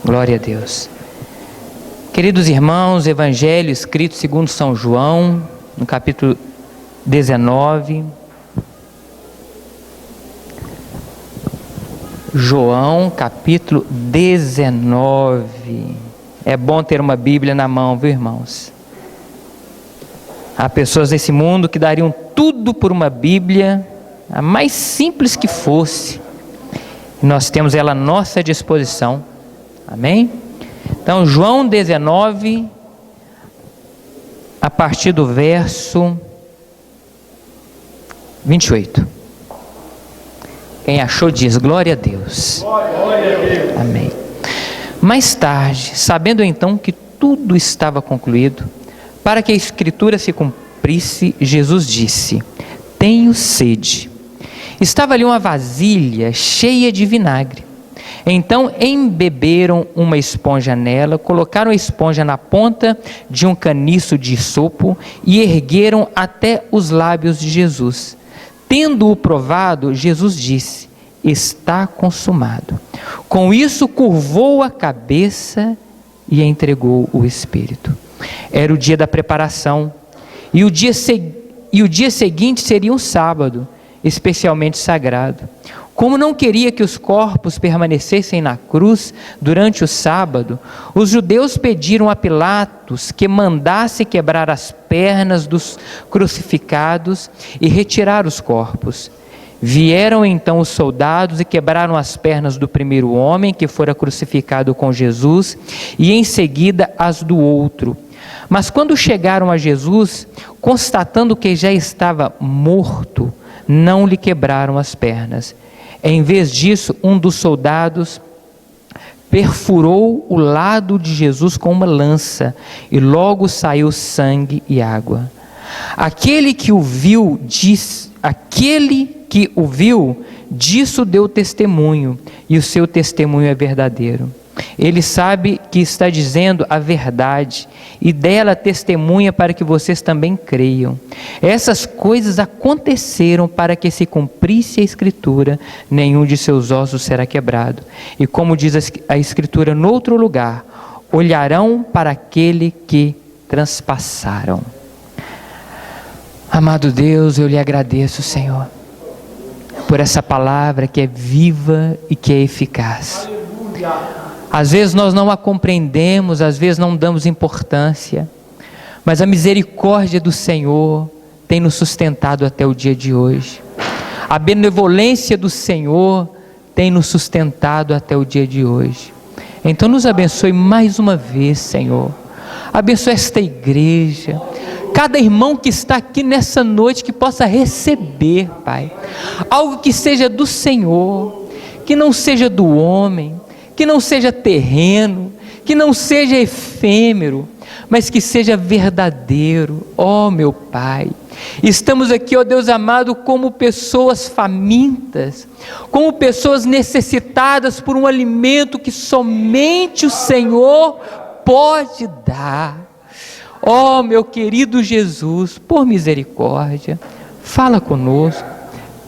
Glória a Deus. Queridos irmãos, Evangelho escrito segundo São João, no capítulo 19. João, capítulo 19. É bom ter uma Bíblia na mão, viu, irmãos? Há pessoas nesse mundo que dariam tudo por uma Bíblia, a mais simples que fosse. Nós temos ela à nossa disposição. Amém? Então, João 19, a partir do verso 28. Quem achou diz, glória a Deus. Glória a Deus. Amém. Mais tarde, sabendo então que tudo estava concluído, para que a Escritura se cumprisse, Jesus disse: tenho sede. Estava ali uma vasilha cheia de vinagre. Então embeberam uma esponja nela, colocaram a esponja na ponta de um caniço de sopo e ergueram até os lábios de Jesus. Tendo-o provado, Jesus disse: está consumado. Com isso curvou a cabeça e entregou o Espírito. Era o dia da preparação, e o dia seguinte seria um sábado, especialmente sagrado. Como não queria que os corpos permanecessem na cruz durante o sábado, os judeus pediram a Pilatos que mandasse quebrar as pernas dos crucificados e retirar os corpos. Vieram então os soldados e quebraram as pernas do primeiro homem que fora crucificado com Jesus e em seguida as do outro. Mas quando chegaram a Jesus, constatando que já estava morto, não lhe quebraram as pernas. Em vez disso, um dos soldados perfurou o lado de Jesus com uma lança e logo saiu sangue e água. Aquele que o viu, disso deu testemunho, e o seu testemunho é verdadeiro. Ele sabe que está dizendo a verdade e dela testemunha para que vocês também creiam. Essas coisas aconteceram para que se cumprisse a Escritura: nenhum de seus ossos será quebrado. E como diz a Escritura no outro lugar: olharão para aquele que transpassaram. Amado Deus, eu lhe agradeço, Senhor, por essa palavra que é viva e que é eficaz. Às vezes nós não a compreendemos, às vezes não damos importância, mas a misericórdia do Senhor tem nos sustentado até o dia de hoje. A benevolência do Senhor tem nos sustentado até o dia de hoje. Então nos abençoe mais uma vez, Senhor. Abençoe esta igreja. Cada irmão que está aqui nessa noite que possa receber, Pai, algo que seja do Senhor, que não seja do homem, que não seja terreno, que não seja efêmero, mas que seja verdadeiro. Ó meu Pai, estamos aqui, ó Deus amado, como pessoas famintas, como pessoas necessitadas por um alimento que somente o Senhor pode dar. Ó meu querido Jesus, por misericórdia, fala conosco,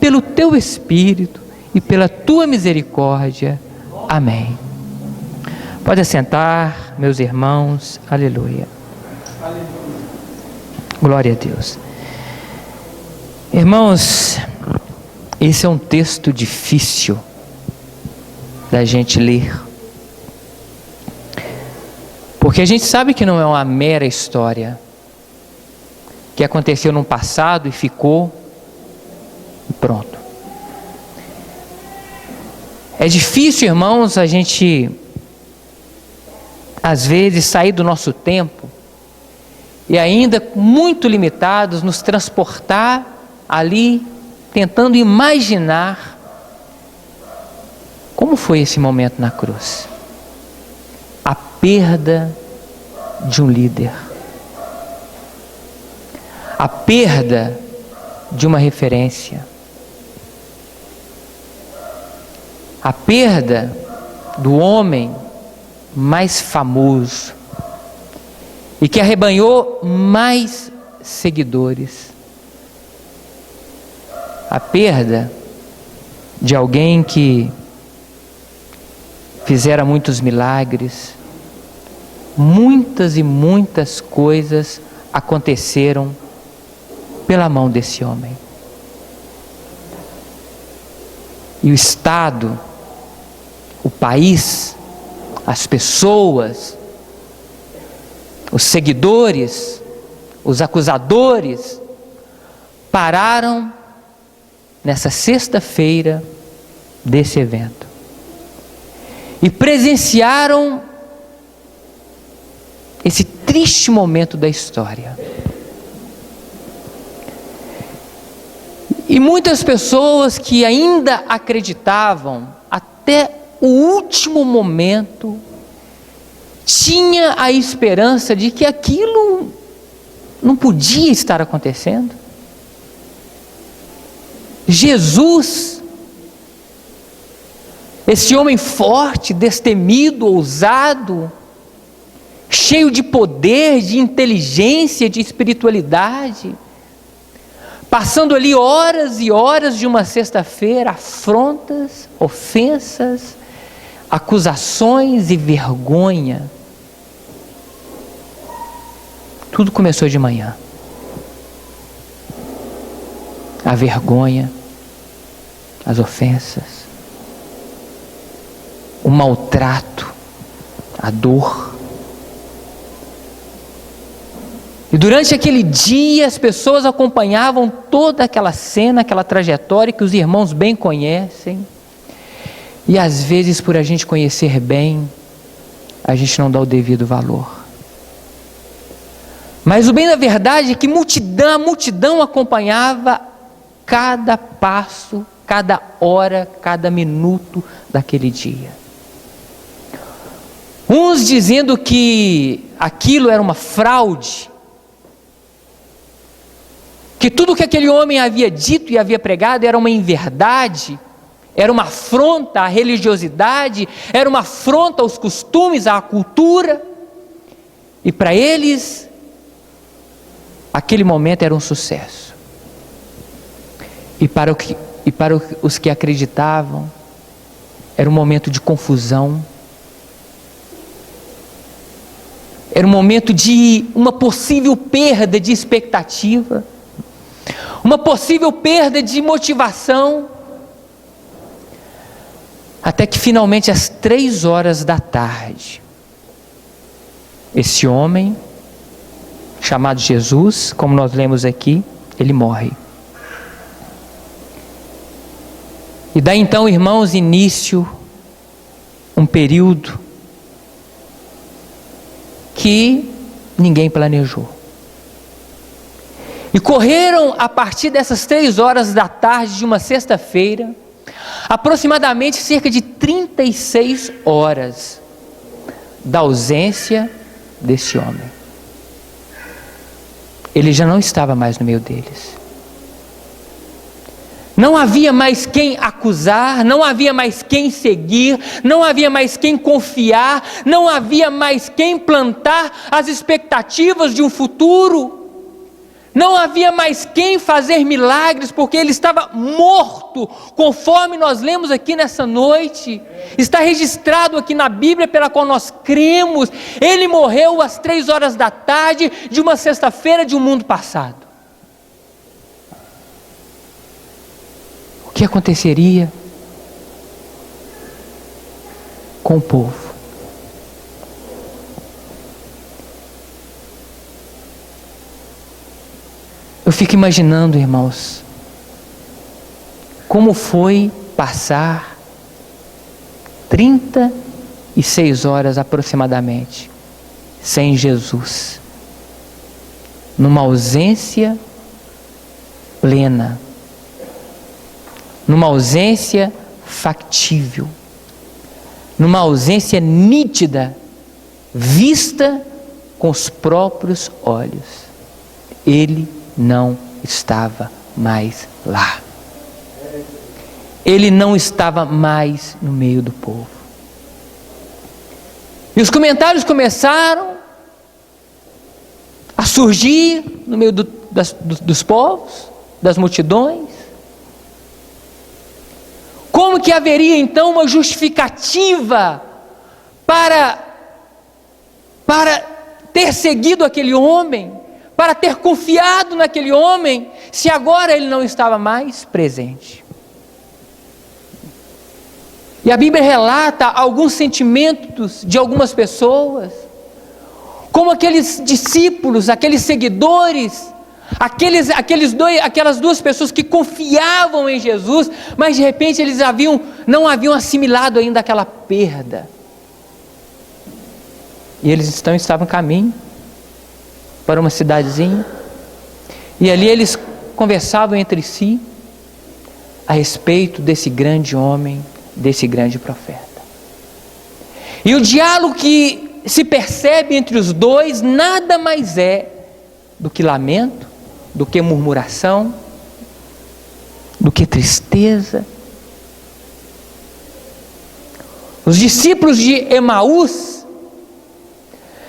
pelo Teu Espírito e pela Tua misericórdia. Amém. Pode assentar, meus irmãos. Aleluia. Glória a Deus. Irmãos, esse é um texto difícil da gente ler, porque a gente sabe que não é uma mera história que aconteceu no passado e ficou e pronto. É difícil, irmãos, a gente às vezes sair do nosso tempo e ainda muito limitados nos transportar ali, tentando imaginar como foi esse momento na cruz. A perda de um líder, a perda de uma referência, a perda do homem mais famoso e que arrebanhou mais seguidores, a perda de alguém que fizera muitos milagres, muitas e muitas coisas aconteceram pela mão desse homem. E o Estado, o país, as pessoas, os seguidores, os acusadores, pararam nessa sexta-feira desse evento e presenciaram esse triste momento da história. E muitas pessoas que ainda acreditavam até o último momento tinha a esperança de que aquilo não podia estar acontecendo. Jesus, esse homem forte, destemido, ousado, cheio de poder, de inteligência, de espiritualidade, passando ali horas e horas de uma sexta-feira, afrontas, ofensas, acusações e vergonha. Tudo começou de manhã. A vergonha, as ofensas, o maltrato, a dor. E durante aquele dia as pessoas acompanhavam toda aquela cena, aquela trajetória que os irmãos bem conhecem. E às vezes, por a gente conhecer bem, a gente não dá o devido valor. Mas o bem da verdade é que a multidão acompanhava cada passo, cada hora, cada minuto daquele dia. Uns dizendo que aquilo era uma fraude, que tudo que aquele homem havia dito e havia pregado era uma inverdade, era uma afronta à religiosidade, era uma afronta aos costumes, à cultura. E para eles, aquele momento era um sucesso. E para os que acreditavam, era um momento de confusão. Era um momento de uma possível perda de expectativa, uma possível perda de motivação, até que finalmente às 3 horas da tarde, esse homem, chamado Jesus, como nós lemos aqui, ele morre. E dá então, irmãos, início um período que ninguém planejou. E correram a partir dessas 3 horas da tarde de uma sexta-feira, aproximadamente cerca de 36 horas da ausência desse homem. Ele já não estava mais no meio deles. Não havia mais quem acusar, não havia mais quem seguir, não havia mais quem confiar, não havia mais quem plantar as expectativas de um futuro. Não havia mais quem fazer milagres, porque ele estava morto, conforme nós lemos aqui nessa noite. Está registrado aqui na Bíblia pela qual nós cremos. Ele morreu às 3 horas da tarde de uma sexta-feira de um mundo passado. O que aconteceria com o povo? Eu fico imaginando, irmãos, como foi passar 36 horas aproximadamente sem Jesus, numa ausência plena, numa ausência factível, numa ausência nítida, vista com os próprios olhos. Ele não estava mais lá. Ele não estava mais no meio do povo. E os comentários começaram a surgir no meio dos povos, das multidões. Como que haveria então uma justificativa para ter seguido aquele homem, para ter confiado naquele homem, se agora ele não estava mais presente? E a Bíblia relata alguns sentimentos de algumas pessoas, como aqueles discípulos, aqueles seguidores, aquelas duas pessoas que confiavam em Jesus, mas de repente eles não haviam assimilado ainda aquela perda. E eles estavam em caminho para uma cidadezinha, e ali eles conversavam entre si a respeito desse grande homem, desse grande profeta. E o diálogo que se percebe entre os dois nada mais é do que lamento, do que murmuração, do que tristeza. Os discípulos de Emaús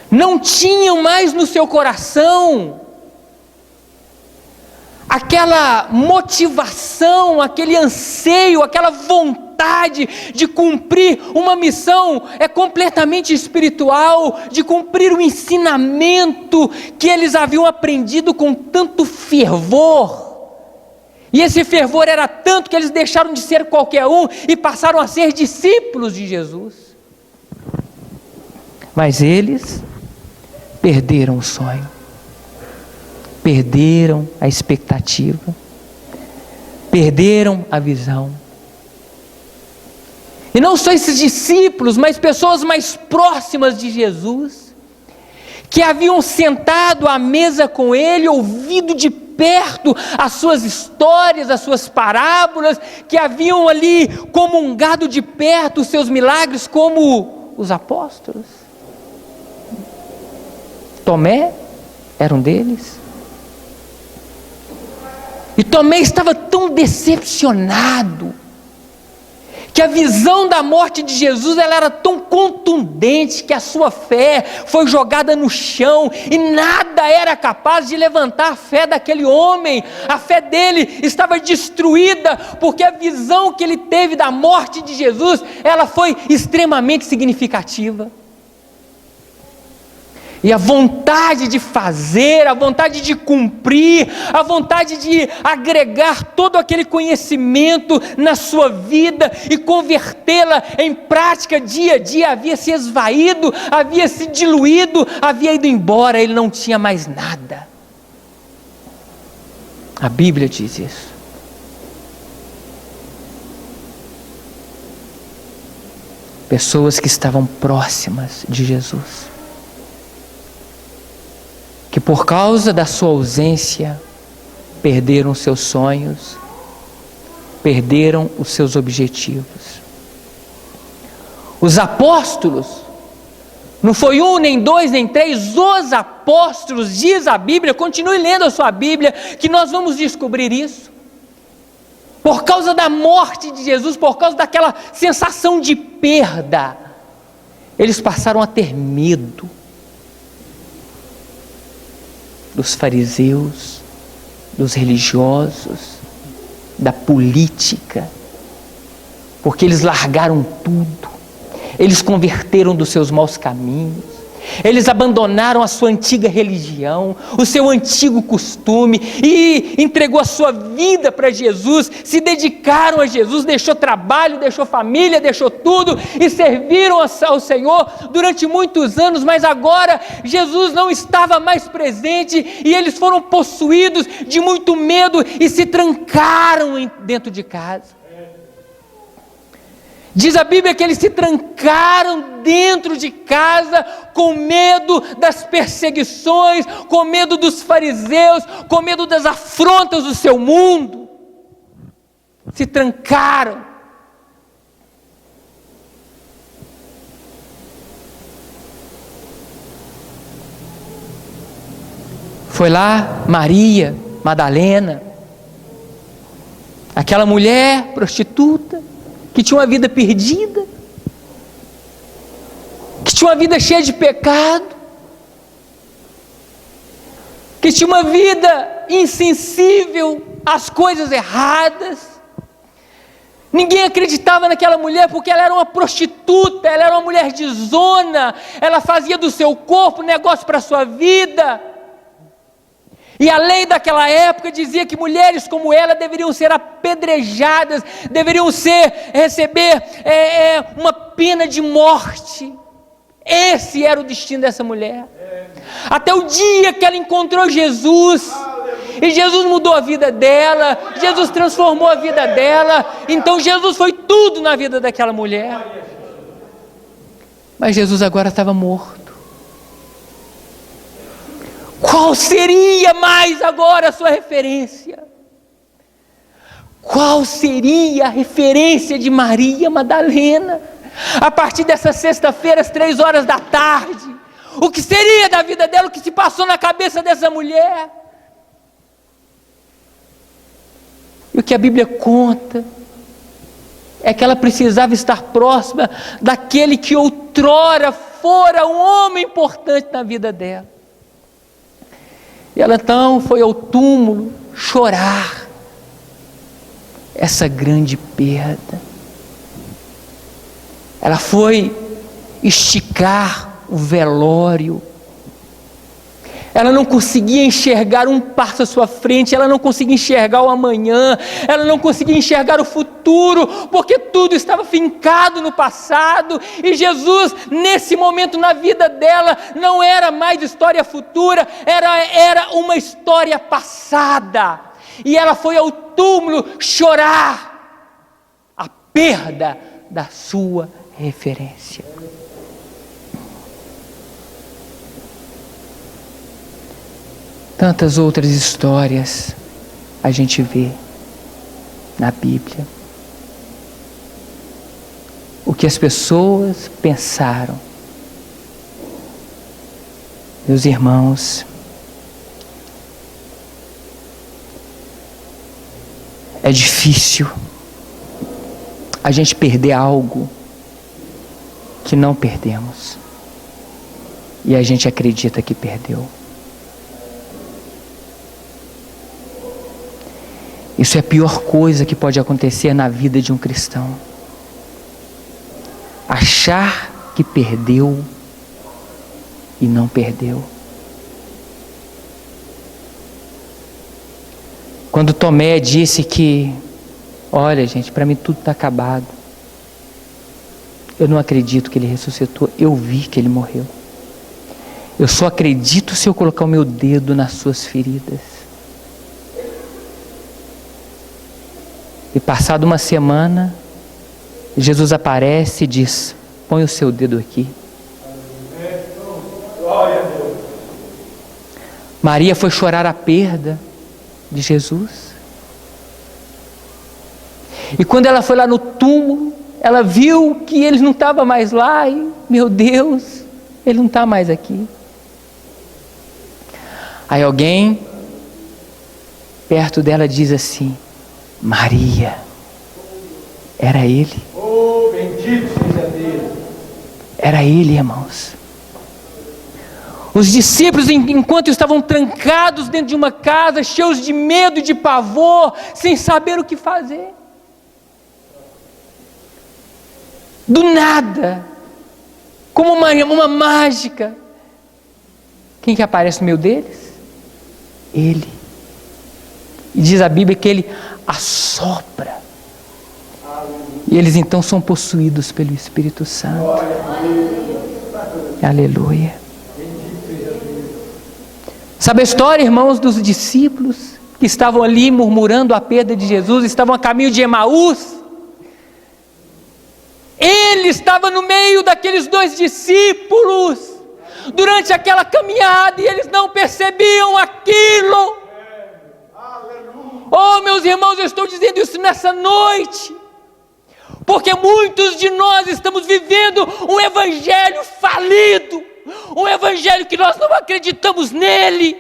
não tinham mais no seu coração aquela motivação, aquele anseio, aquela vontade de cumprir uma missão completamente espiritual, de cumprir o ensinamento que eles haviam aprendido com tanto fervor. E esse fervor era tanto que eles deixaram de ser qualquer um e passaram a ser discípulos de Jesus. Mas eles perderam o sonho, perderam a expectativa, perderam a visão. E não só esses discípulos, mas pessoas mais próximas de Jesus, que haviam sentado à mesa com ele, ouvido de perto as suas histórias, as suas parábolas, que haviam ali comungado de perto os seus milagres, como os apóstolos. Tomé era um deles. E Tomé estava tão decepcionado, que a visão da morte de Jesus ela era tão contundente, que a sua fé foi jogada no chão, e nada era capaz de levantar a fé daquele homem. A fé dele estava destruída, porque a visão que ele teve da morte de Jesus, ela foi extremamente significativa. E a vontade de fazer, a vontade de cumprir, a vontade de agregar todo aquele conhecimento na sua vida e convertê-la em prática dia a dia, havia se esvaído, havia se diluído, havia ido embora, ele não tinha mais nada. A Bíblia diz isso. Pessoas que estavam próximas de Jesus, que por causa da sua ausência, perderam seus sonhos, perderam os seus objetivos. Os apóstolos, não foi um, nem dois, nem três, os apóstolos, diz a Bíblia, continue lendo a sua Bíblia, que nós vamos descobrir isso. Por causa da morte de Jesus, por causa daquela sensação de perda, eles passaram a ter medo dos fariseus, dos religiosos, da política, porque eles largaram tudo, eles converteram dos seus maus caminhos, eles abandonaram a sua antiga religião, o seu antigo costume, e entregou a sua vida para Jesus, se dedicaram a Jesus, deixou trabalho, deixou família, deixou tudo, e serviram ao Senhor durante muitos anos, mas agora Jesus não estava mais presente, e eles foram possuídos de muito medo, e se trancaram dentro de casa. Diz a Bíblia que eles se trancaram dentro de casa com medo das perseguições, com medo dos fariseus, com medo das afrontas do seu mundo. Se trancaram. Foi lá Maria Madalena, aquela mulher prostituta, que tinha uma vida perdida, que tinha uma vida cheia de pecado, que tinha uma vida insensível às coisas erradas, Ninguém acreditava naquela mulher porque ela era uma prostituta, ela era uma mulher de zona, ela fazia do seu corpo negócio para a sua vida. E a lei daquela época dizia que mulheres como ela deveriam ser apedrejadas, deveriam receber uma pena de morte. Esse era o destino dessa mulher. Até o dia que ela encontrou Jesus, e Jesus mudou a vida dela, Jesus transformou a vida dela. Então Jesus foi tudo na vida daquela mulher. Mas Jesus agora estava morto. Qual seria mais agora a sua referência? Qual seria a referência de Maria Madalena? A partir dessa sexta-feira, às 15h, o que seria da vida dela, o que se passou na cabeça dessa mulher? E o que a Bíblia conta é que ela precisava estar próxima daquele que outrora fora um homem importante na vida dela. E ela então foi ao túmulo chorar essa grande perda. Ela foi esticar o velório. Ela não conseguia enxergar um passo à sua frente, ela não conseguia enxergar o amanhã, ela não conseguia enxergar o futuro, porque tudo estava fincado no passado. E Jesus, nesse momento na vida dela, não era mais história futura, era uma história passada. E ela foi ao túmulo chorar a perda da sua referência. Tantas outras histórias a gente vê na Bíblia. O que as pessoas pensaram. Meus irmãos, é difícil a gente perder algo que não perdemos e a gente acredita que perdeu. Isso é a pior coisa que pode acontecer na vida de um cristão. Achar que perdeu e não perdeu. Quando Tomé disse que, olha gente, para mim tudo está acabado. Eu não acredito que ele ressuscitou, eu vi que ele morreu. Eu só acredito se eu colocar o meu dedo nas suas feridas. E passada uma semana, Jesus aparece e diz: põe o seu dedo aqui. Maria foi chorar a perda de Jesus. E quando ela foi lá no túmulo, ela viu que ele não estava mais lá. E, meu Deus, ele não está mais aqui. Aí alguém perto dela diz assim: Maria, era ele. Oh, bendito seja Deus. Era ele, irmãos. Os discípulos, enquanto estavam trancados dentro de uma casa, cheios de medo e de pavor, sem saber o que fazer. Do nada, como uma mágica, quem que aparece no meio deles? Ele. E diz a Bíblia que ele assopra. E eles então são possuídos pelo Espírito Santo. Aleluia. Sabe a história, irmãos, dos discípulos que estavam ali murmurando a perda de Jesus, estavam a caminho de Emaús? Ele estava no meio daqueles dois discípulos durante aquela caminhada e eles não percebiam aquilo. Oh, meus irmãos, eu estou dizendo isso nessa noite, porque muitos de nós estamos vivendo um evangelho falido, um evangelho que nós não acreditamos nele,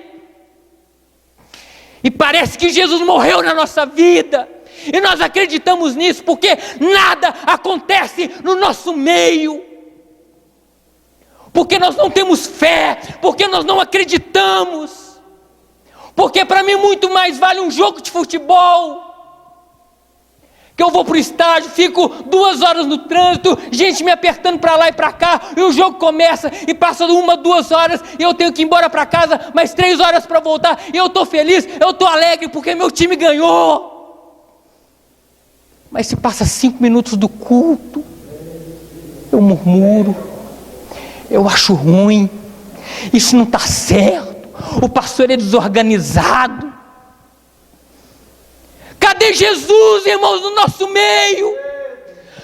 e parece que Jesus morreu na nossa vida, e nós acreditamos nisso porque nada acontece no nosso meio, porque nós não temos fé, porque nós não acreditamos. Porque para mim muito mais vale um jogo de futebol, que eu vou para o estádio, fico 2 horas no trânsito, gente me apertando para lá e para cá, e o jogo começa, e passa 1, 2 horas, e eu tenho que ir embora para casa, mais 3 horas para voltar, e eu estou feliz, eu estou alegre, porque meu time ganhou. Mas se passa 5 minutos do culto, eu murmuro, eu acho ruim, isso não está certo, o pastor é desorganizado. Cadê Jesus, irmãos, no nosso meio?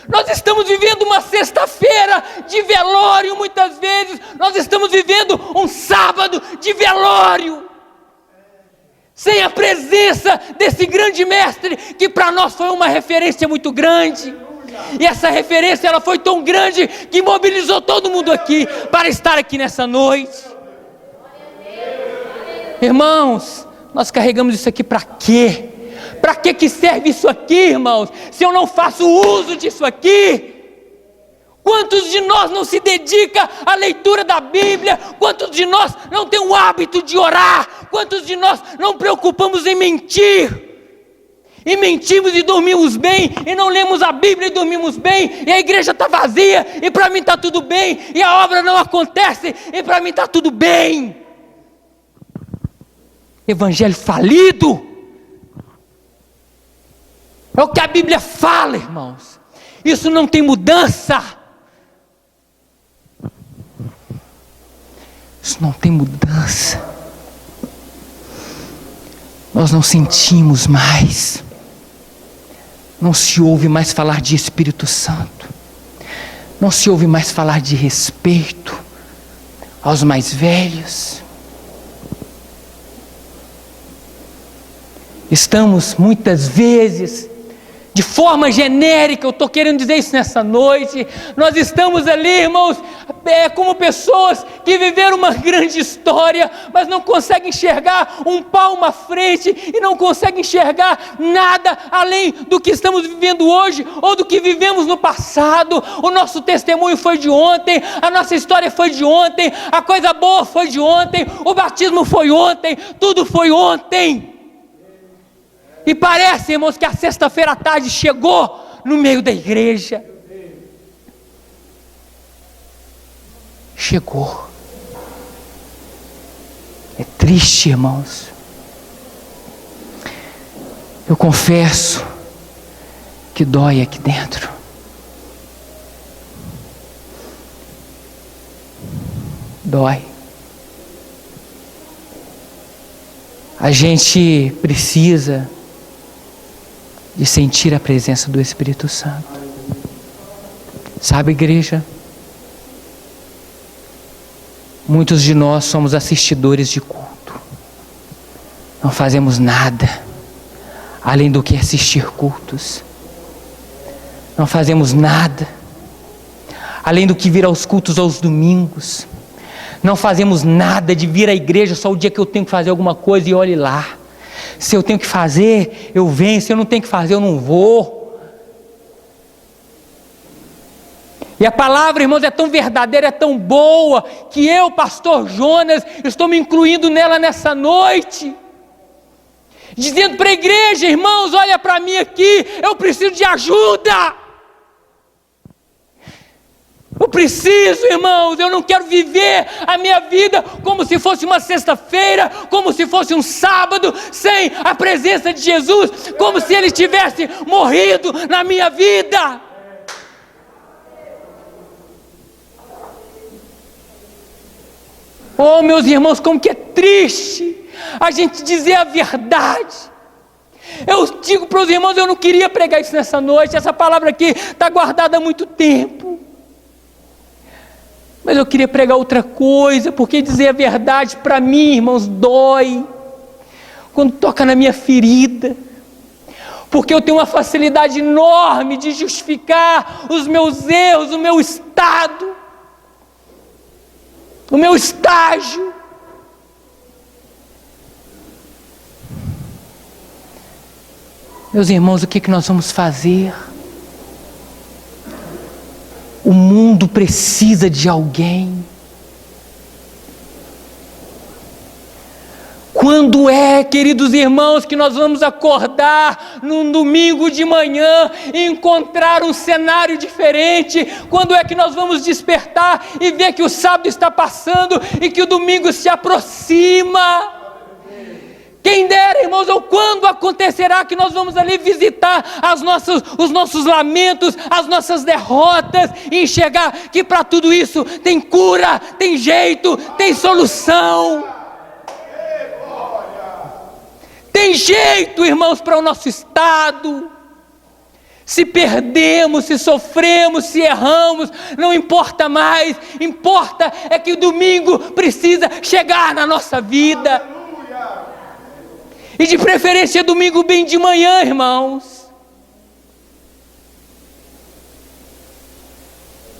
Nós estamos vivendo uma sexta-feira de velório, muitas vezes, nós estamos vivendo um sábado de velório, sem a presença desse grande mestre, que para nós foi uma referência muito grande, e essa referência ela foi tão grande, que mobilizou todo mundo aqui, para estar aqui nessa noite. Irmãos, nós carregamos isso aqui para quê? Para que serve isso aqui, irmãos, se eu não faço uso disso aqui? Quantos de nós não se dedica à leitura da Bíblia? Quantos de nós não tem o hábito de orar? Quantos de nós não preocupamos em mentir? E mentimos e dormimos bem, e não lemos a Bíblia e dormimos bem, e a igreja está vazia, e para mim está tudo bem, e a obra não acontece, e para mim está tudo bem. Evangelho falido. É o que a Bíblia fala, irmãos. Isso não tem mudança. Isso não tem mudança. Nós não sentimos mais. Não se ouve mais falar de Espírito Santo. Não se ouve mais falar de respeito aos mais velhos. Estamos muitas vezes, de forma genérica, eu estou querendo dizer isso nessa noite, nós estamos ali, irmãos, como pessoas que viveram uma grande história, mas não conseguem enxergar um palmo à frente, e não conseguem enxergar nada além do que estamos vivendo hoje, ou do que vivemos no passado. O nosso testemunho foi de ontem, a nossa história foi de ontem, a coisa boa foi de ontem, o batismo foi ontem, tudo foi ontem. E parece, irmãos, que a sexta-feira à tarde chegou no meio da igreja. Chegou. É triste, irmãos. Eu confesso que dói aqui dentro. Dói. A gente precisa de sentir a presença do Espírito Santo. Sabe, igreja? Muitos de nós somos assistidores de culto. Não fazemos nada além do que assistir cultos. Não fazemos nada além do que vir aos cultos aos domingos. Não fazemos nada de vir à igreja só o dia que eu tenho que fazer alguma coisa e olhe lá. Se eu tenho que fazer, eu venho. Se eu não tenho que fazer, eu não vou. E a palavra, irmãos, é tão verdadeira, é tão boa, que eu, pastor Jonas, estou me incluindo nela nessa noite, dizendo para a igreja: irmãos, olha para mim aqui, eu preciso de ajuda. Eu preciso, irmãos, eu não quero viver a minha vida como se fosse uma sexta-feira, como se fosse um sábado, sem a presença de Jesus, como se Ele tivesse morrido na minha vida. Oh, meus irmãos, como que é triste a gente dizer a verdade. Eu digo para os irmãos, eu não queria pregar isso nessa noite, essa palavra aqui está guardada há muito tempo. Mas eu queria pregar outra coisa, porque dizer a verdade para mim, irmãos, dói. Quando toca na minha ferida. Porque eu tenho uma facilidade enorme de justificar os meus erros, o meu estado, o meu estágio. Meus irmãos, o que nós vamos fazer? O mundo precisa de alguém. Quando é, queridos irmãos, que nós vamos acordar num domingo de manhã e encontrar um cenário diferente? Quando é que nós vamos despertar e ver que o sábado está passando e que o domingo se aproxima? Quem dera, irmãos, ou quando acontecerá que nós vamos ali visitar os nossos lamentos, as nossas derrotas, e enxergar que para tudo isso tem cura, tem jeito, tem solução. Tem jeito, irmãos, para o nosso estado. Se perdemos, se sofremos, se erramos, não importa mais. Importa é que o domingo precisa chegar na nossa vida. E de preferência domingo bem de manhã, irmãos.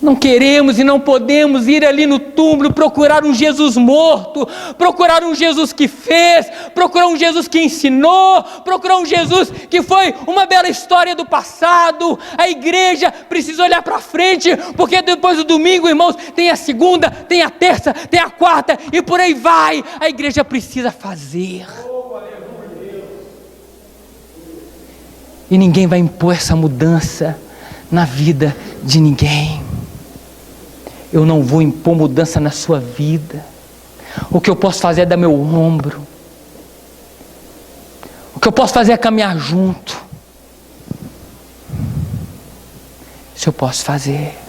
Não queremos e não podemos ir ali no túmulo procurar um Jesus morto, procurar um Jesus que fez, procurar um Jesus que ensinou, procurar um Jesus que foi uma bela história do passado. A igreja precisa olhar para frente, porque depois do domingo, irmãos, tem a segunda, tem a terça, tem a quarta e por aí vai. A igreja precisa fazer. E ninguém vai impor essa mudança na vida de ninguém. Eu não vou impor mudança na sua vida. O que eu posso fazer é dar meu ombro. O que eu posso fazer é caminhar junto. Isso eu posso fazer.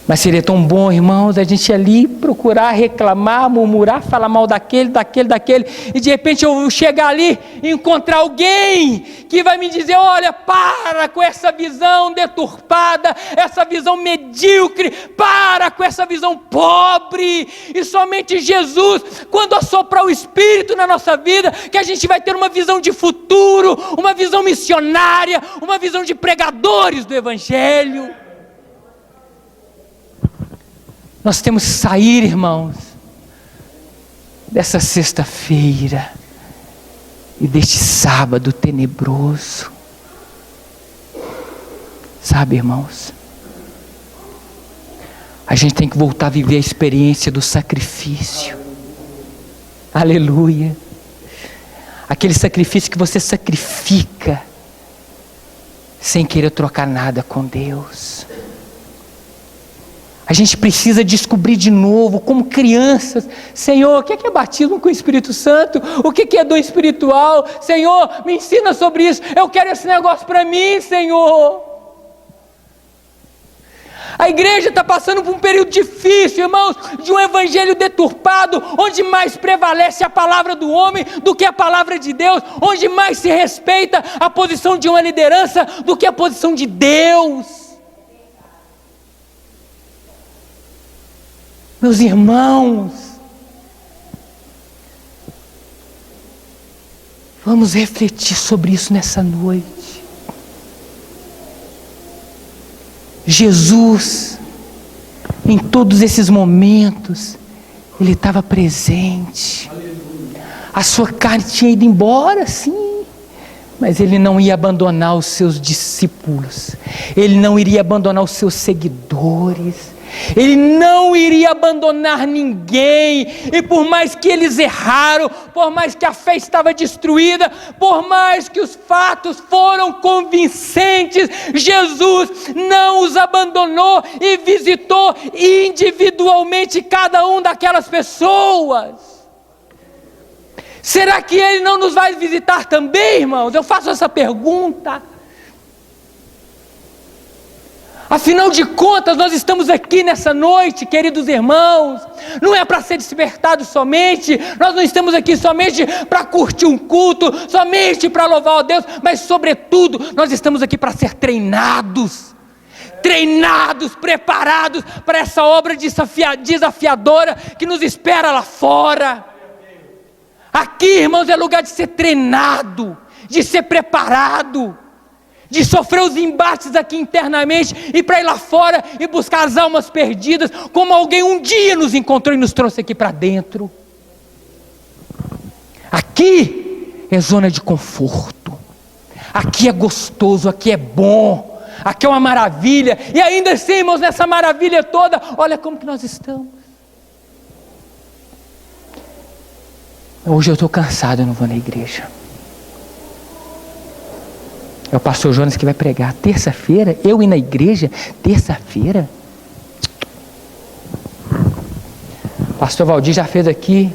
Mas seria tão bom, irmãos, a gente ir ali procurar, reclamar, murmurar, falar mal daquele, e de repente eu chegar ali e encontrar alguém que vai me dizer: olha, para com essa visão deturpada, essa visão medíocre, para com essa visão pobre, e somente Jesus, quando assoprar o Espírito na nossa vida, que a gente vai ter uma visão de futuro, uma visão missionária, uma visão de pregadores do Evangelho. Nós temos que sair, irmãos, dessa sexta-feira e deste sábado tenebroso. Sabe, irmãos, a gente tem que voltar a viver a experiência do sacrifício. Aleluia. Aquele sacrifício que você sacrifica sem querer trocar nada com Deus. A gente precisa descobrir de novo, como crianças: Senhor, o que é batismo com o Espírito Santo? O que é dom espiritual? Senhor, me ensina sobre isso. Eu quero esse negócio para mim, Senhor. A igreja está passando por um período difícil, irmãos, de um evangelho deturpado, onde mais prevalece a palavra do homem do que a palavra de Deus, onde mais se respeita a posição de uma liderança do que a posição de Deus. Meus irmãos, vamos refletir sobre isso nessa noite. Jesus, em todos esses momentos, Ele estava presente. A sua carne tinha ido embora, sim, mas Ele não ia abandonar os seus discípulos, Ele não iria abandonar os seus seguidores, Ele não iria abandonar ninguém. E por mais que eles erraram, por mais que a fé estava destruída, por mais que os fatos foram convincentes, Jesus não os abandonou e visitou individualmente cada um daquelas pessoas. Será que Ele não nos vai visitar também, irmãos? Eu faço essa pergunta. Afinal de contas, nós estamos aqui nessa noite, queridos irmãos, não é para ser despertado somente, nós não estamos aqui somente para curtir um culto, somente para louvar a Deus, mas sobretudo, nós estamos aqui para ser treinados, preparados para essa obra desafiadora que nos espera lá fora. Aqui, irmãos, é lugar de ser treinado, de ser preparado, de sofrer os embates aqui internamente e para ir lá fora e buscar as almas perdidas, como alguém um dia nos encontrou e nos trouxe aqui para dentro. Aqui é zona de conforto, aqui é gostoso, aqui é bom, aqui é uma maravilha, e ainda assim, irmãos, nessa maravilha toda, olha como que nós estamos. Hoje eu estou cansado, eu não vou na igreja. É o pastor Jonas que vai pregar. Terça-feira, eu ir na igreja? Terça-feira? O pastor Valdir já fez aqui,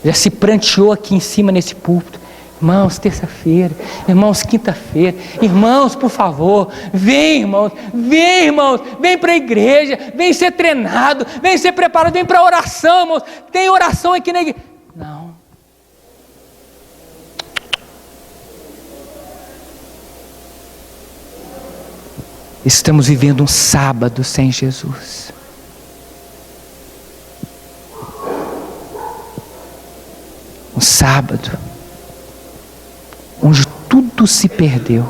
já se pranteou aqui em cima nesse púlpito. Irmãos, terça-feira, irmãos, quinta-feira, irmãos, por favor, vem irmãos, vem para a igreja, vem ser treinado, vem ser preparado, vem para a oração, irmãos, tem oração aqui na igreja. Não. Estamos vivendo um sábado sem Jesus. Um sábado onde tudo se perdeu.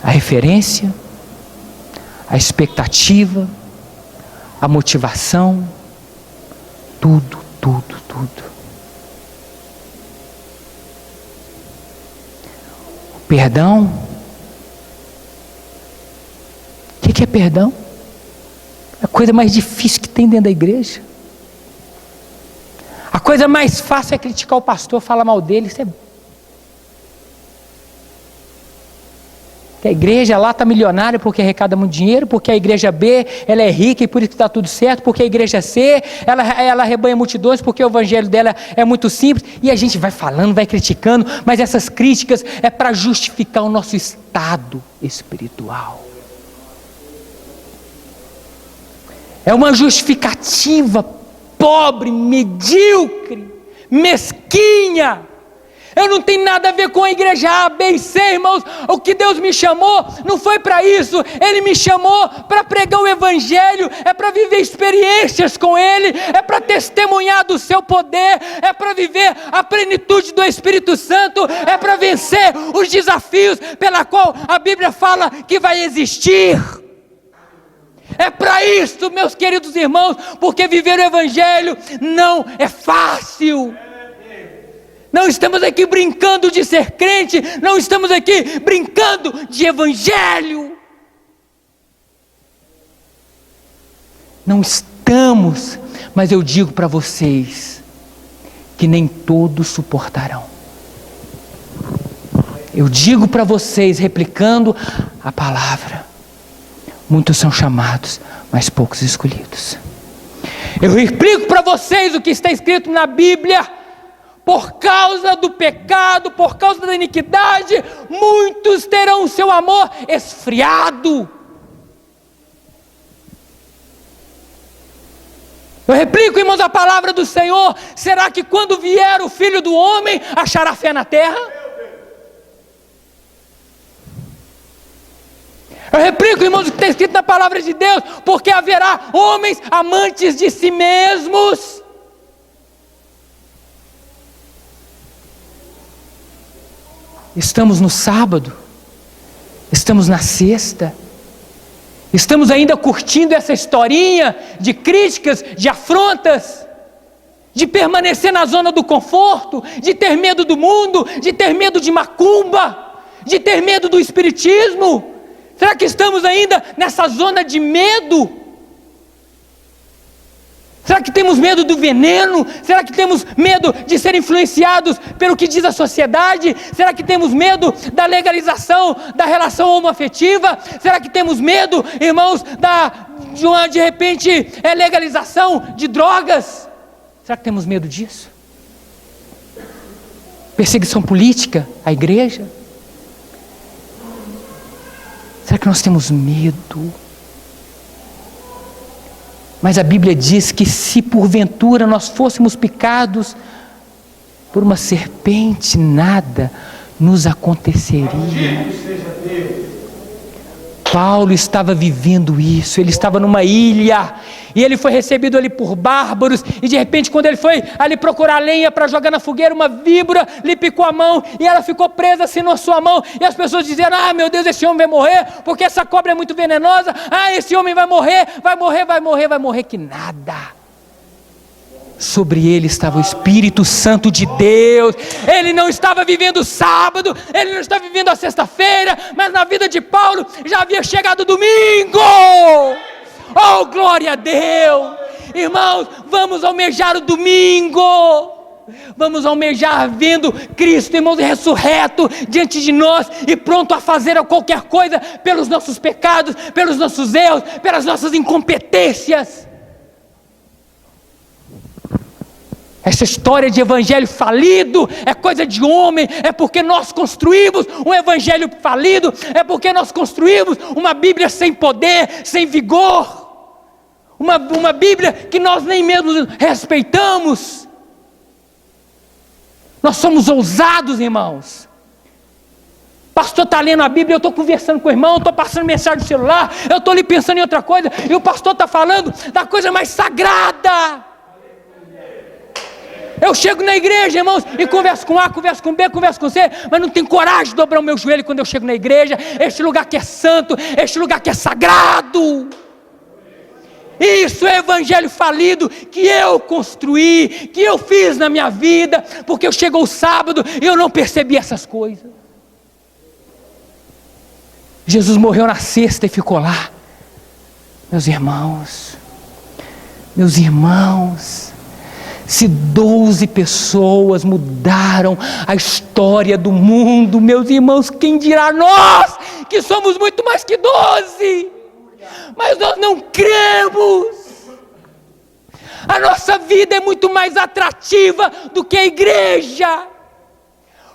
A referência, a expectativa, a motivação, tudo. O perdão. O que é perdão? É a coisa mais difícil que tem dentro da igreja. A coisa mais fácil é criticar o pastor, falar mal dele. Isso é... Que a igreja lá está milionária porque arrecada muito dinheiro, porque a igreja B ela é rica e por isso está tudo certo, porque a igreja C ela arrebanha multidões porque o evangelho dela é muito simples, e a gente vai falando, vai criticando, mas essas críticas é para justificar o nosso estado espiritual. É uma justificativa pobre, medíocre, mesquinha. Eu não tenho nada a ver com a igreja A, B e C, irmãos. O que Deus me chamou não foi para isso. Ele me chamou para pregar o evangelho, é para viver experiências com Ele, é para testemunhar do seu poder, é para viver a plenitude do Espírito Santo, é para vencer os desafios pela qual a Bíblia fala que vai existir. É para isso, meus queridos irmãos, porque viver o evangelho não é fácil. Não estamos aqui brincando de ser crente, não estamos aqui brincando de evangelho. Não estamos, mas eu digo para vocês que nem todos suportarão. Eu digo para vocês, replicando a palavra: muitos são chamados, mas poucos escolhidos. Eu replico para vocês o que está escrito na Bíblia. Por causa do pecado, por causa da iniquidade, muitos terão o seu amor esfriado. Eu replico, irmãos, a palavra do Senhor: será que quando vier o Filho do Homem, achará fé na terra? Eu replico, irmãos, o que está escrito na palavra de Deus: porque haverá homens amantes de si mesmos. Estamos no sábado, estamos na sexta, estamos ainda curtindo essa historinha de críticas, de afrontas, de permanecer na zona do conforto, de ter medo do mundo, de ter medo de macumba, de ter medo do espiritismo. Será que estamos ainda nessa zona de medo? Será que temos medo do veneno? Será que temos medo de ser influenciados pelo que diz a sociedade? Será que temos medo da legalização da relação homoafetiva? Será que temos medo, irmãos, de repente, legalização de drogas? Será que temos medo disso? Perseguição política à igreja? Será que nós temos medo? Mas a Bíblia diz que se porventura nós fôssemos picados por uma serpente, nada nos aconteceria. Paulo estava vivendo isso, ele estava numa ilha, e ele foi recebido ali por bárbaros, e de repente quando ele foi ali procurar lenha para jogar na fogueira, uma víbora lhe picou a mão, e ela ficou presa assim na sua mão, e as pessoas diziam: ah, meu Deus, esse homem vai morrer, porque essa cobra é muito venenosa, esse homem vai morrer, que nada. Sobre ele estava o Espírito Santo de Deus. Ele não estava vivendo o sábado, ele não estava vivendo a sexta-feira, mas na vida de Paulo já havia chegado o domingo. Oh, glória a Deus! Irmãos, vamos almejar o domingo. Vamos almejar vendo Cristo, irmãos, ressurreto diante de nós e pronto a fazer qualquer coisa pelos nossos pecados, pelos nossos erros, pelas nossas incompetências. Essa história de evangelho falido é coisa de homem, é porque nós construímos um evangelho falido, é porque nós construímos uma Bíblia sem poder, sem vigor, uma Bíblia que nós nem mesmo respeitamos. Nós somos ousados, irmãos. O pastor está lendo a Bíblia, eu estou conversando com o irmão, estou passando mensagem no celular, eu estou ali pensando em outra coisa, e o pastor está falando da coisa mais sagrada. Eu chego na igreja, irmãos, e converso com A, converso com B, converso com C, mas não tenho coragem de dobrar o meu joelho quando eu chego na igreja. Este lugar que é santo, este lugar que é sagrado. Isso é evangelho falido que eu construí, que eu fiz na minha vida, porque eu chego o sábado e eu não percebi essas coisas. Jesus morreu na sexta e ficou lá. Meus irmãos, se 12 pessoas mudaram a história do mundo, meus irmãos, quem dirá nós, que somos muito mais que 12? Mas nós não cremos. A nossa vida é muito mais atrativa do que a igreja,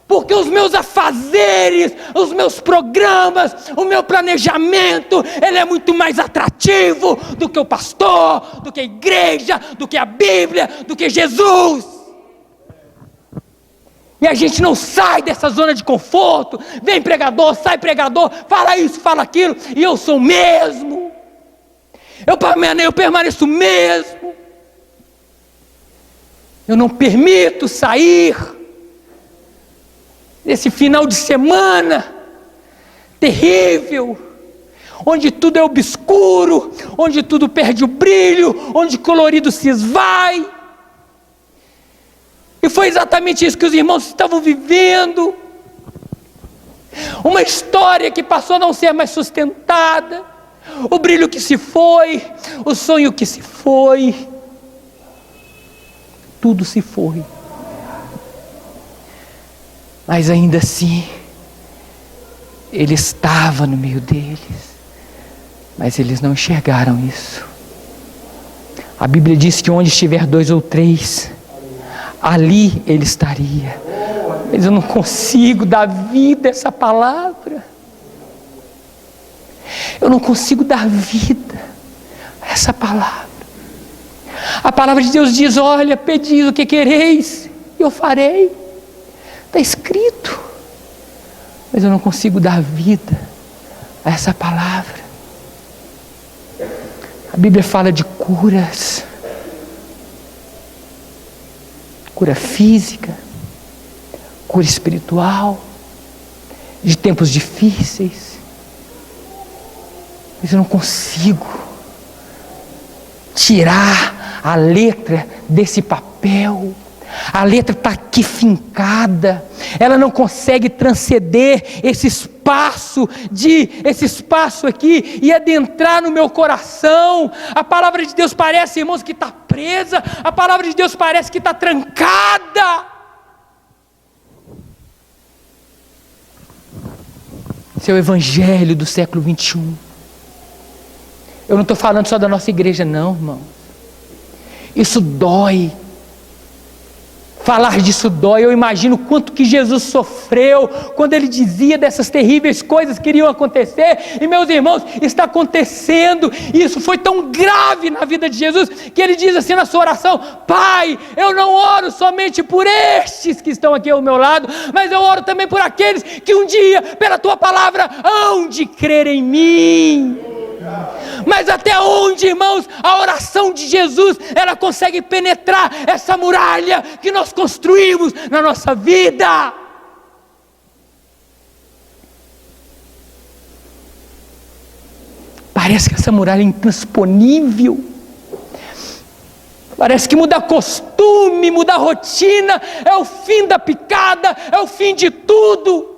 porque os meus afazeres, os meus programas, o meu planejamento, ele é muito mais atrativo do que o pastor, do que a igreja, do que a Bíblia, do que Jesus. E a gente não sai dessa zona de conforto. Vem pregador, sai pregador, fala isso, fala aquilo, e eu sou o mesmo. Eu permaneço mesmo. Eu não permito sair desse final de semana terrível, onde tudo é obscuro, onde tudo perde o brilho, onde o colorido se esvai. E foi exatamente isso que os irmãos estavam vivendo. Uma história que passou a não ser mais sustentada. O brilho que se foi, o sonho que se foi, tudo se foi. Mas ainda assim, Ele estava no meio deles, mas eles não enxergaram isso. A Bíblia diz que onde estiver 2 ou 3, ali Ele estaria. Mas eu não consigo dar vida a essa palavra. Eu não consigo dar vida a essa palavra. A palavra de Deus diz: olha, pedis o que quereis, e eu farei. Está escrito. Mas eu não consigo dar vida a essa palavra. A Bíblia fala de curas. Cura física, cura espiritual, de tempos difíceis. Mas eu não consigo tirar a letra desse papel. A letra está aqui fincada, ela não consegue transcender esse espaço aqui e adentrar no meu coração. A palavra de Deus parece, irmãos, que está presa, a palavra de Deus parece que está trancada. Esse é o evangelho do século 21. Eu não estou falando só da nossa igreja não, irmão. Isso dói. Falar disso dói. Eu imagino quanto que Jesus sofreu quando Ele dizia dessas terríveis coisas que iriam acontecer. E meus irmãos, está acontecendo. E isso foi tão grave na vida de Jesus, que Ele diz assim na sua oração: Pai, eu não oro somente por estes que estão aqui ao meu lado, mas eu oro também por aqueles que um dia, pela Tua palavra, hão de crer em mim. Mas até onde, irmãos, a oração de Jesus, ela consegue penetrar essa muralha que nós construímos na nossa vida? Parece que essa muralha é intransponível. Parece que mudar costume, mudar rotina é o fim da picada, é o fim de tudo.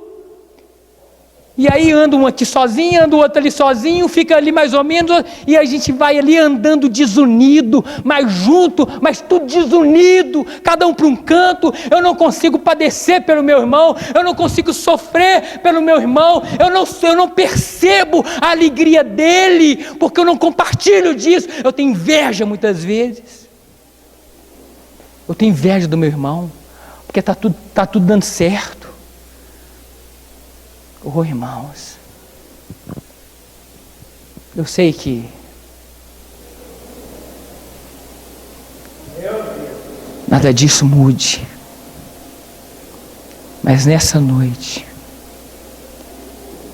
E aí anda um aqui sozinho, anda o outro ali sozinho, fica ali mais ou menos, e a gente vai ali andando desunido, mas junto, mas tudo desunido, cada um para um canto. Eu não consigo padecer pelo meu irmão, eu não consigo sofrer pelo meu irmão, eu não percebo a alegria dele, porque eu não compartilho disso. Eu tenho inveja muitas vezes, eu tenho inveja do meu irmão, porque está tudo dando certo. Oh, irmãos, eu sei que nada disso mude, mas nessa noite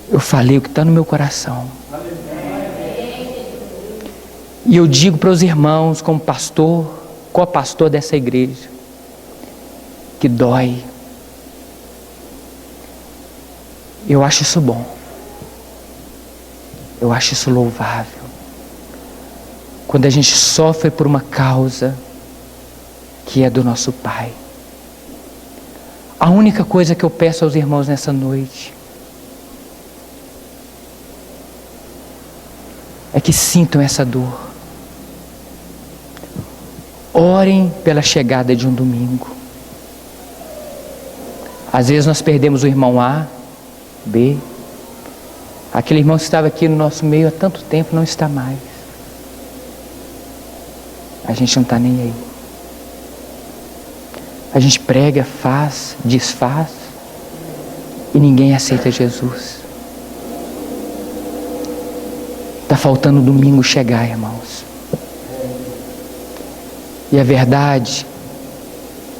eu falei o que está no meu coração, e eu digo para os irmãos, como pastor, co-pastor dessa igreja, que dói. Eu acho isso bom, eu acho isso louvável, quando a gente sofre por uma causa que é do nosso Pai. A única coisa que eu peço aos irmãos nessa noite é que sintam essa dor, orem pela chegada de um domingo. Às vezes nós perdemos o irmão A, B, aquele irmão que estava aqui no nosso meio há tanto tempo não está mais. A gente não está nem aí. A gente prega, faz, desfaz, e ninguém aceita Jesus. Está faltando o domingo chegar, irmãos. E a verdade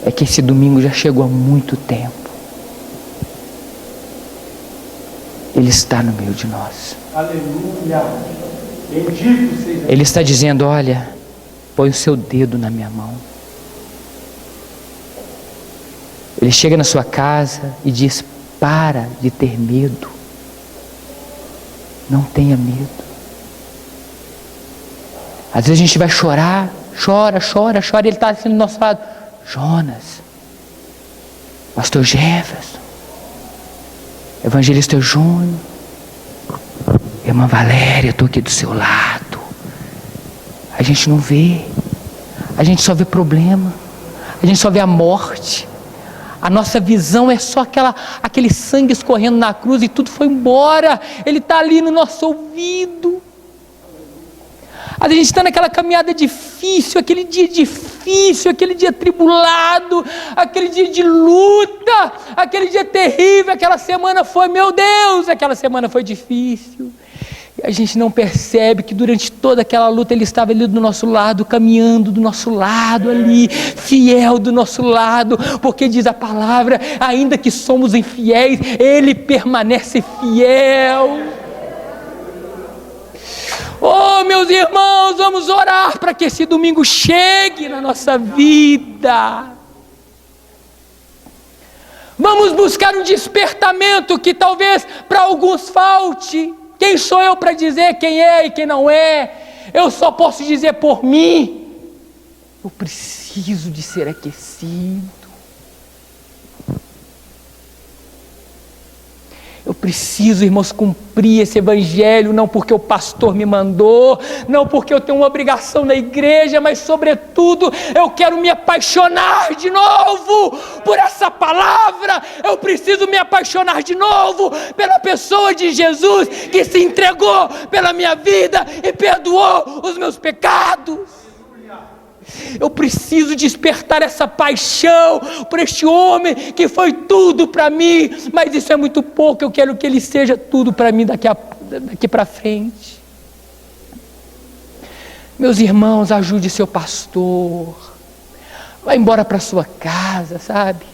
é que esse domingo já chegou há muito tempo. Ele está no meio de nós. Aleluia. Bendito seja. Ele está dizendo: olha, põe o seu dedo na minha mão. Ele chega na sua casa e diz: para de ter medo. Não tenha medo. Às vezes a gente vai chorar, chora, ele está assim do nosso lado. Jonas, pastor Jefferson, evangelista Júnior, irmã Valéria, eu estou aqui do seu lado. A gente não vê, a gente só vê problema, a gente só vê a morte. A nossa visão é só aquele sangue escorrendo na cruz e tudo foi embora. Ele está ali no nosso ouvido. A gente está naquela caminhada difícil, aquele dia difícil, aquele dia tribulado, aquele dia de luta, aquele dia terrível, aquela semana foi, meu Deus, aquela semana foi difícil. E a gente não percebe que durante toda aquela luta Ele estava ali do nosso lado, caminhando do nosso lado ali, fiel do nosso lado, porque diz a palavra, ainda que somos infiéis, Ele permanece fiel. Oh, meus irmãos, vamos orar para que esse domingo chegue na nossa vida. Vamos buscar um despertamento que talvez para alguns falte. Quem sou eu para dizer quem é e quem não é? Eu só posso dizer por mim. Eu preciso de ser aquecido. Eu preciso, irmãos, cumprir esse evangelho, não porque o pastor me mandou, não porque eu tenho uma obrigação na igreja, mas sobretudo eu quero me apaixonar de novo por essa palavra. Eu preciso me apaixonar de novo pela pessoa de Jesus, que se entregou pela minha vida e perdoou os meus pecados. Eu preciso despertar essa paixão por este homem que foi tudo para mim, mas isso é muito pouco. Eu quero que ele seja tudo para mim daqui para frente. Meus irmãos, ajude seu pastor, vai embora para sua casa, sabe?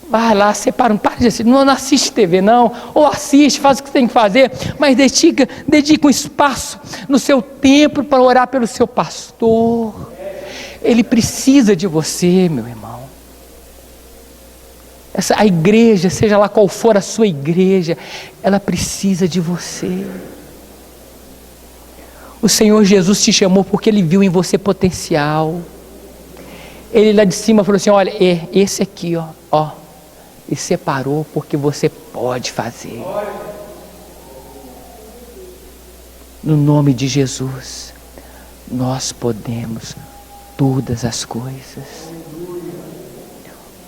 Vai lá, separa um par de assistir. Não assiste TV não, ou assiste, faz o que tem que fazer, mas dedica um espaço no seu tempo para orar pelo seu pastor. Ele precisa de você, meu irmão. A igreja, seja lá qual for a sua igreja, ela precisa de você. O Senhor Jesus te chamou porque Ele viu em você potencial. Ele lá de cima falou assim: olha, esse aqui, ó, e separou porque você pode fazer. No nome de Jesus, nós podemos todas as coisas.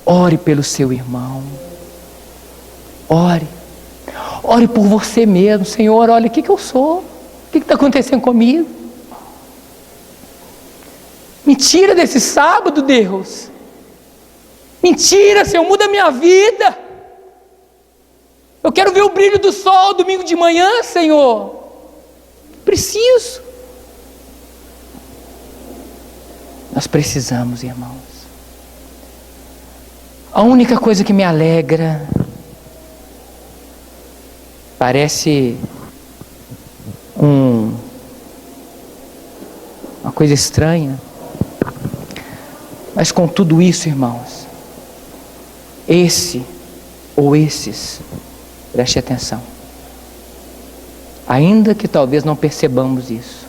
Ore pelo seu irmão. Ore. Ore por você mesmo. Senhor, olha, o que eu sou? O que está acontecendo comigo? Me tira desse sábado, Deus. Mentira, Senhor, muda a minha vida. Eu quero ver o brilho do sol domingo de manhã, Senhor. Preciso. Nós precisamos, irmãos. A única coisa que me alegra, parece uma coisa estranha, mas com tudo isso, irmãos, esse ou esses, preste atenção, ainda que talvez não percebamos isso,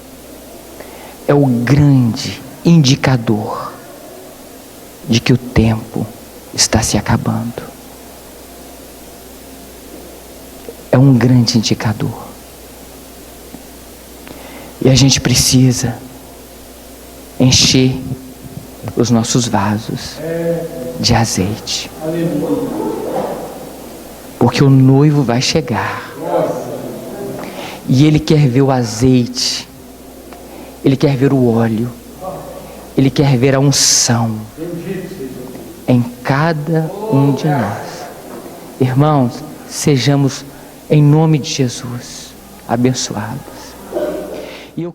é o grande indicador de que o tempo está se acabando. É um grande indicador. E a gente precisa encher os nossos vasos de azeite. Porque o noivo vai chegar. E ele quer ver o azeite. Ele quer ver o óleo. Ele quer ver a unção em cada um de nós. Irmãos, sejamos, em nome de Jesus, abençoados. E eu